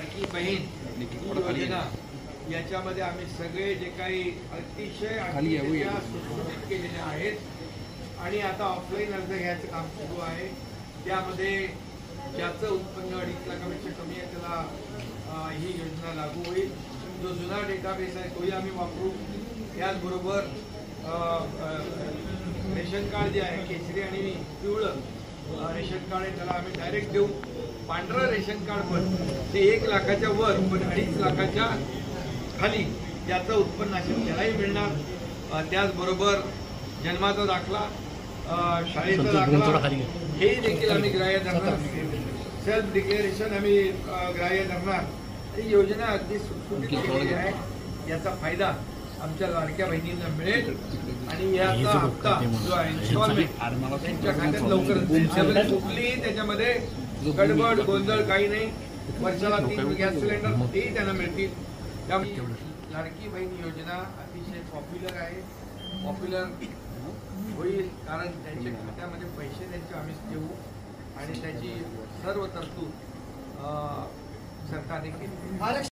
लाडकी बहीण योजना याच्यामध्ये आम्ही सगळे जे काही अतिशय सुटसुटीत केलेले आहेत आणि आता ऑफलाईन अर्ज घ्यायचं काम सुरू आहे. त्यामध्ये ज्याचं उत्पन्न 2.5 लाखापेक्षा कमी आहे त्याला ही योजना लागू होईल. जो जुना डेटाबेस आहे तोही आम्ही वापरू. त्याचबरोबर रेशन कार्ड जे आहे केशरी आणि पिवळं रेशन कार्ड आहे त्याला आम्ही डायरेक्ट देऊ. पांढरं रेशन कार्ड पण ते 1 लाखाच्या वर पण 2.5 लाखाच्या खाली त्याचं उत्पन्न असेल त्यालाही मिळणार. त्याचबरोबर जन्माचा दाखला, शाळेचा दाखला हे देखील आम्ही ग्राह्य धरणार. सेल्फ डिक्लेरेशन आम्ही ग्राह्य धरणार. ही योजना अगदी सुटसुटीत केलेली आहे. याचा फायदा आमच्या लाडक्या बहिणींना मिळेल आणि याचा हप्ता जो आहे इन्स्टॉलमेंट त्यांच्या खात्यात लवकरच कुठलीही त्याच्यामध्ये गडबड गोंधळ काही नाही. वर्षाला 3 गॅस सिलेंडर तेही त्यांना मिळतील. त्यामुळे लाडकी बहीण योजना अतिशय पॉप्युलर आहे. पॉप्युलर होईल कारण त्यांच्या खात्यामध्ये पैसे त्यांचे आम्हीच देऊ आणि त्याची सर्व तरतूद सरकारने केली.